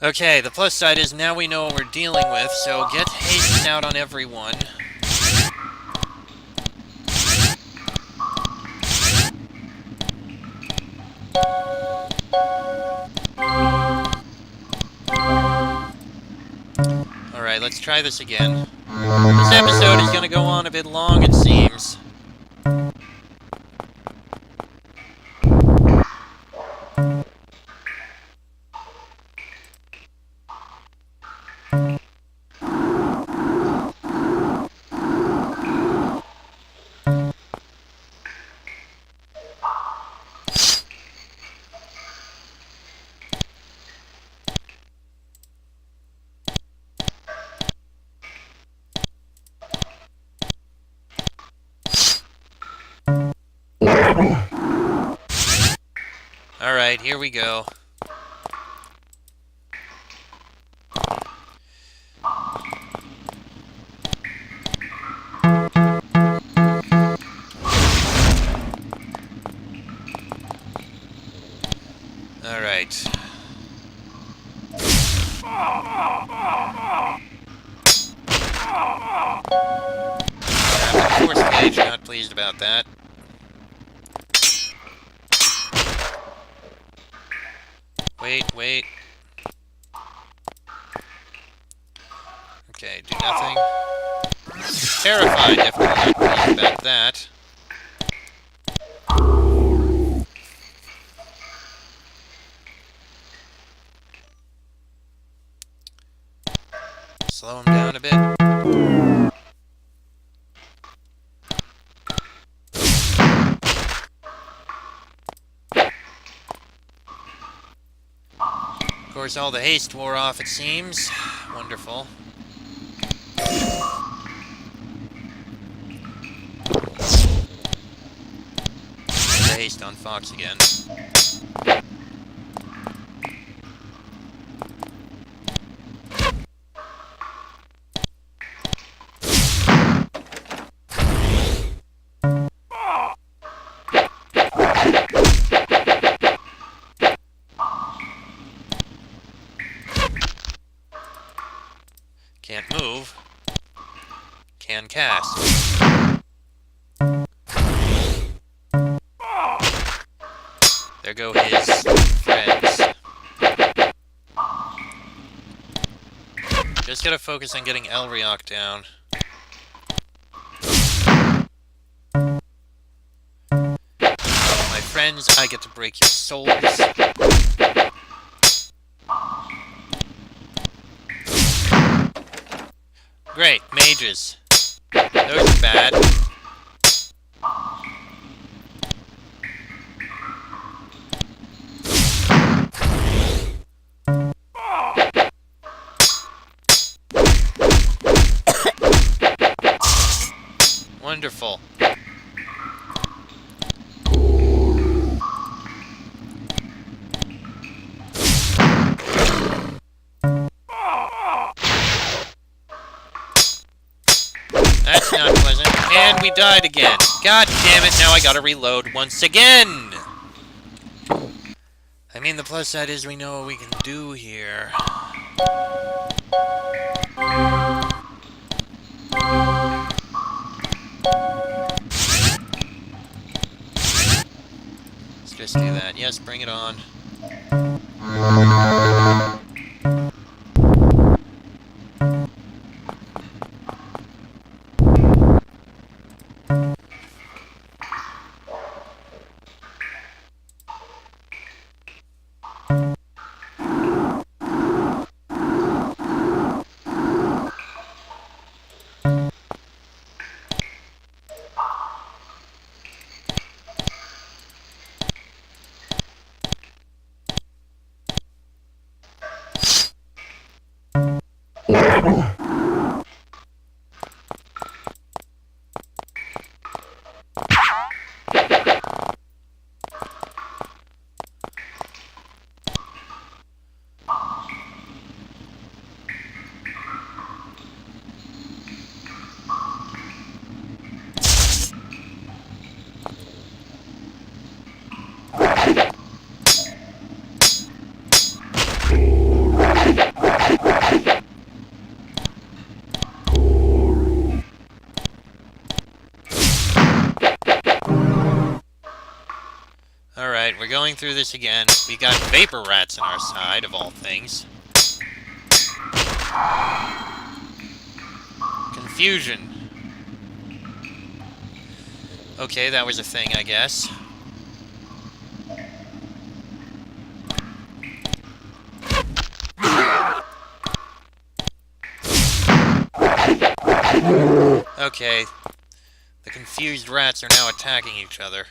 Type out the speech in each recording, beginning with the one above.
Okay, the plus side is now we know what we're dealing with, so get haste out on everyone. Alright, let's try this again. This episode is gonna go on a bit long, it seems. Alright, here we go. Alright. Force cage, not pleased about that. Wait. Okay, do nothing. Terrified, definitely not pleased about that. Slow him down a bit. Of course, all the haste wore off, it seems. Wonderful. The haste on Fox again. Can't move. Can cast. There go his friends. Just gotta focus on getting Elrilok down. My friends, I get to break your souls. Great, mages. Those are bad. Wonderful. That's not pleasant. And we died again. God damn it, now I gotta reload once again! I mean, the plus side is we know what we can do here. Let's just do that. Yes, bring it on. Alright, we're going through this again. We got vapor rats on our side, of all things. Confusion. Okay, that was a thing, I guess. Okay. The confused rats are now attacking each other.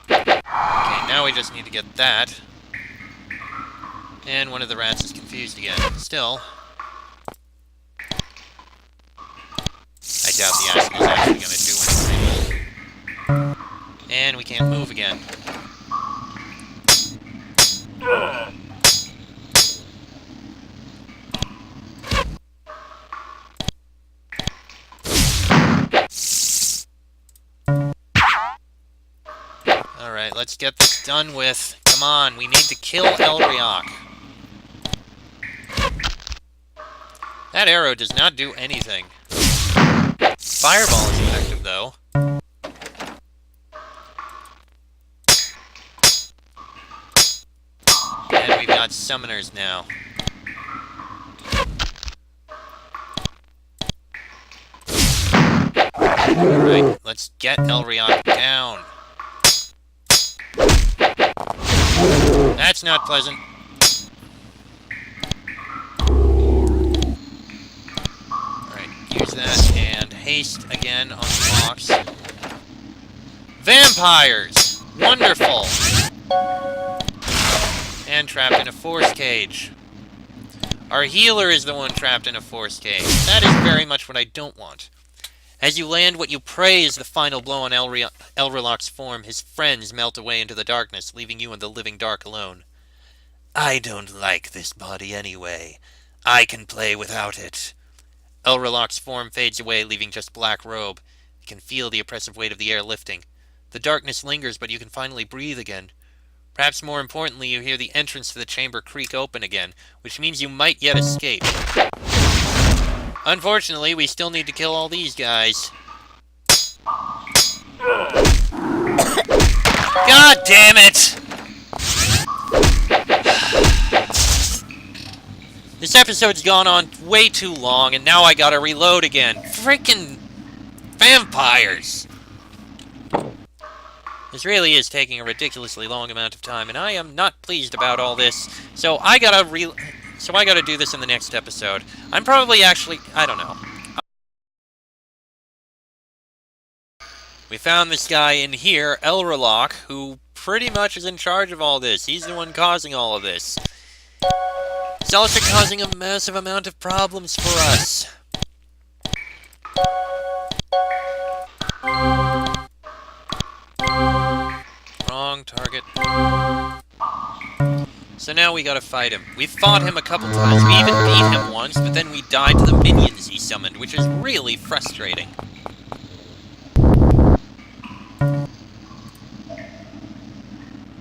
Okay, now we just need to get that. And one of the rats is confused again. Still, I doubt the acid is actually going to do anything. And we can't move again. Alright, let's get this done with. Come on, we need to kill Elrilok. That arrow does not do anything. Fireball is effective, though. And we've got summoners now. Alright, let's get Elrilok down. That's not pleasant. Alright, use that and haste again on the box. Vampires! Wonderful! And trapped in a force cage. Our healer is the one trapped in a force cage. That is very much what I don't want. As you land, what you pray is the final blow on Elrilok's form. His friends melt away into the darkness, leaving you in the living dark alone. I don't like this body anyway. I can play without it. Elrilok's form fades away, leaving just black robe. You can feel the oppressive weight of the air lifting. The darkness lingers, but you can finally breathe again. Perhaps more importantly, you hear the entrance to the chamber creak open again, which means you might yet escape. Unfortunately, we still need to kill all these guys. God damn it! This episode's gone on way too long, and now I gotta reload again. Freaking vampires! This really is taking a ridiculously long amount of time, and I am not pleased about all this. So I gotta do this in the next episode. I'm probably actually... I don't know. We found this guy in here, Elrilok, who pretty much is in charge of all this. He's the one causing all of this. He's also causing a massive amount of problems for us. Wrong target. So now we gotta fight him. We've fought him a couple times. We even beat him once, but then we died to the minions he summoned, which is really frustrating.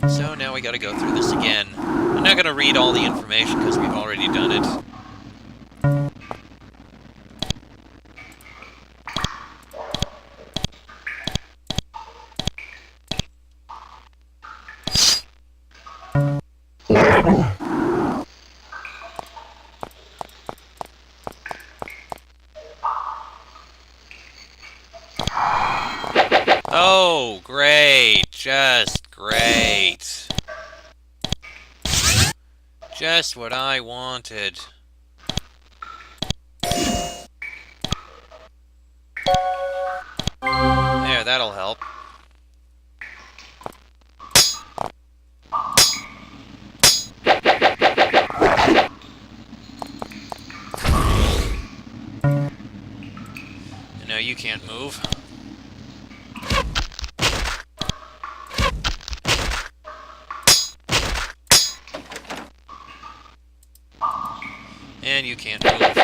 So now we gotta go through this again. I'm not gonna read all the information because we've already done it. Oh, great. Just great. Just what I wanted. There, that'll help. No, you can't move. And you can't move.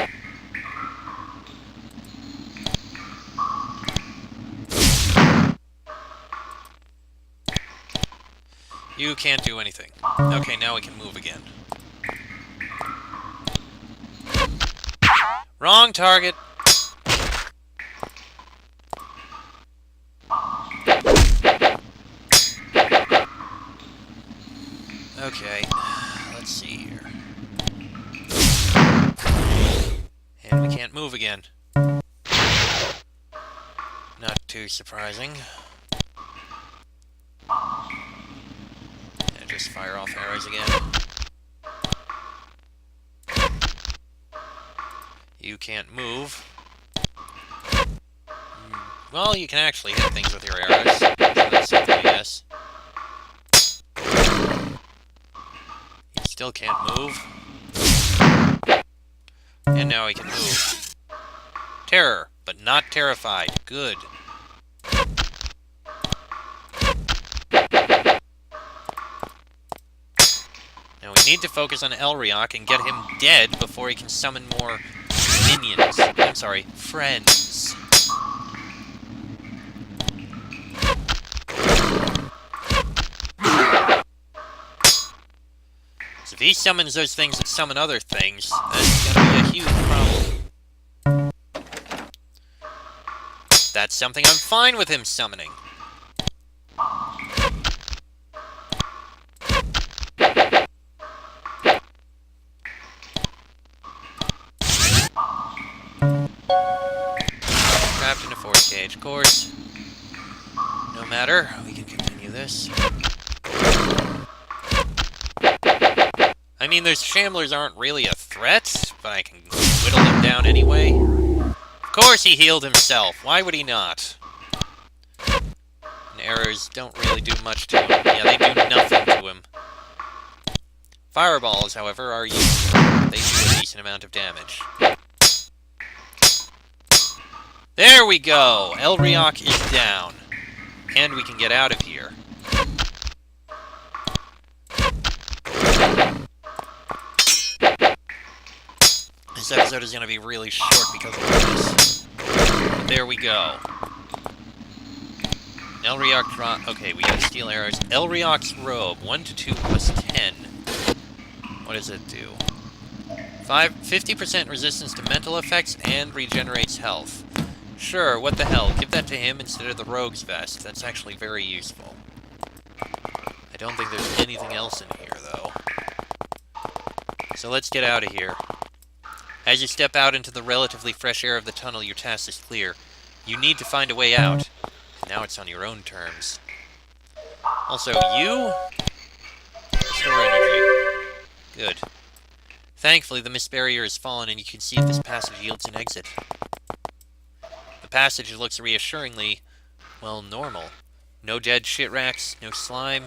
You can't do anything. Okay, now we can move again. Wrong target! Okay, let's see here. And we can't move again. Not too surprising. And just fire off arrows again. You can't move. Well, you can actually hit things with your arrows. So that's something, I guess. You still can't move. And now he can move. Terror, but not terrified. Good. Now we need to focus on Elrilok and get him dead before he can summon more minions. I'm sorry, friends. So if he summons those things that summon other things, that's gonna be a huge problem. That's something I'm fine with him summoning. Trapped in a force cage, of course. No matter, we can continue this. I mean, those Shamblers aren't really a threat, but I can whittle them down anyway. Of course he healed himself, why would he not? And arrows don't really do much to him. Yeah, they do nothing to him. Fireballs, however, are useful. They do a decent amount of damage. There we go! Elrilok is down. And we can get out of here. This episode is going to be really short because of this. But there we go. Elrilok drop. Okay, we got steel arrows. Elrilok's robe. 1 to 2 plus 10. What does it do? 50% resistance to mental effects and regenerates health. Sure, what the hell. Give that to him instead of the rogue's vest. That's actually very useful. I don't think there's anything else in here, though. So let's get out of here. As you step out into the relatively fresh air of the tunnel, your task is clear. You need to find a way out. Now it's on your own terms. Also, you... Restore energy. Good. Thankfully, the mist barrier has fallen and you can see if this passage yields an exit. The passage looks reassuringly, well, normal. No dead shit racks, no slime,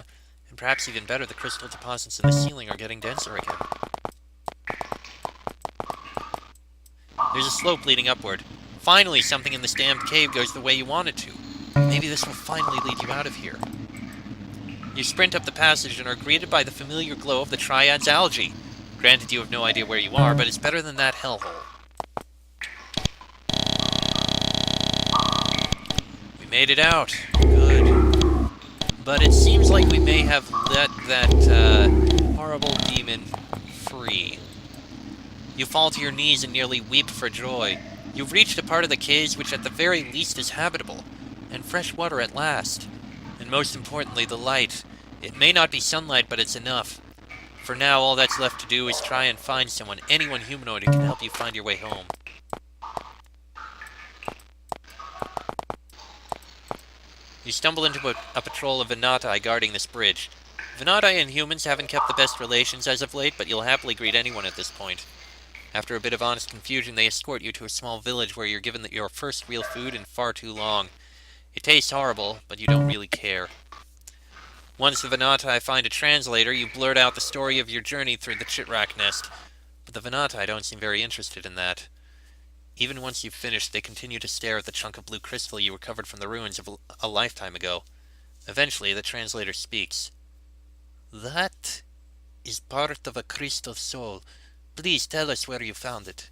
and perhaps even better, the crystal deposits in the ceiling are getting denser again. There's a slope leading upward. Finally, something in this damned cave goes the way you want it to. Maybe this will finally lead you out of here. You sprint up the passage and are greeted by the familiar glow of the Triad's algae. Granted, you have no idea where you are, but it's better than that hellhole. We made it out. Good. But it seems like we may have let that, horrible demon free. You fall to your knees and nearly weep for joy. You've reached a part of the caves which at the very least is habitable, and fresh water at last. And most importantly, the light. It may not be sunlight, but it's enough. For now, all that's left to do is try and find someone, anyone humanoid, who can help you find your way home. You stumble into a patrol of Venatai guarding this bridge. Venatai and humans haven't kept the best relations as of late, but you'll happily greet anyone at this point. After a bit of honest confusion, they escort you to a small village where you're given your first real food in far too long. It tastes horrible, but you don't really care. Once the Venatai find a translator, you blurt out the story of your journey through the Chitrak nest. But the Venatai don't seem very interested in that. Even once you've finished, they continue to stare at the chunk of blue crystal you recovered from the ruins of a lifetime ago. Eventually, the translator speaks. That is part of a crystal soul. Please tell us where you found it.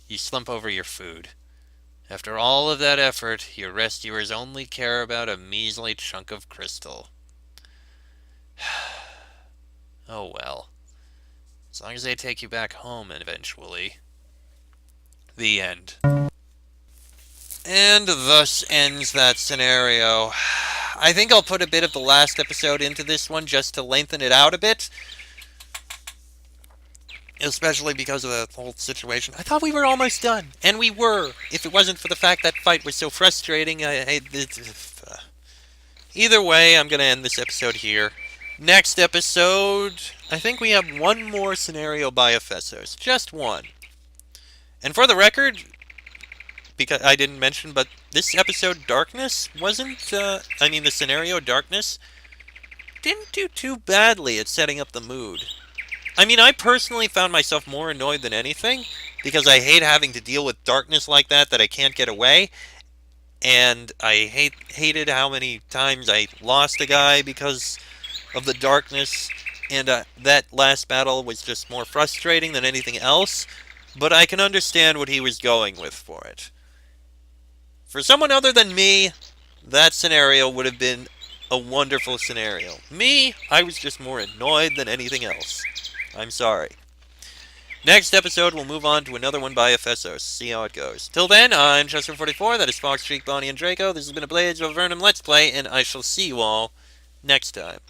You slump over your food. After all of that effort, your rescuers only care about a measly chunk of crystal. Oh well. As long as they take you back home eventually. The end. And thus ends that scenario. I think I'll put a bit of the last episode into this one just to lengthen it out a bit. Especially because of the whole situation. I thought we were almost done. And we were. If it wasn't for the fact that fight was so frustrating. Either way, I'm going to end this episode here. Next episode, I think we have one more scenario by Ephesos. Just one. And for the record, because I didn't mention, but this episode, Darkness, wasn't, the scenario, Darkness, didn't do too badly at setting up the mood. I mean, I personally found myself more annoyed than anything, because I hate having to deal with darkness like that I can't get away, and I hated how many times I lost a guy because of the darkness, and that last battle was just more frustrating than anything else, but I can understand what he was going with for it. For someone other than me, that scenario would have been a wonderful scenario. Me, I was just more annoyed than anything else. I'm sorry. Next episode, we'll move on to another one by Ephesos. See how it goes. Till then, I'm Chester44, that is Fox, Streak, Bonnie, and Draco. This has been a Blades of Avernum Let's Play, and I shall see you all next time.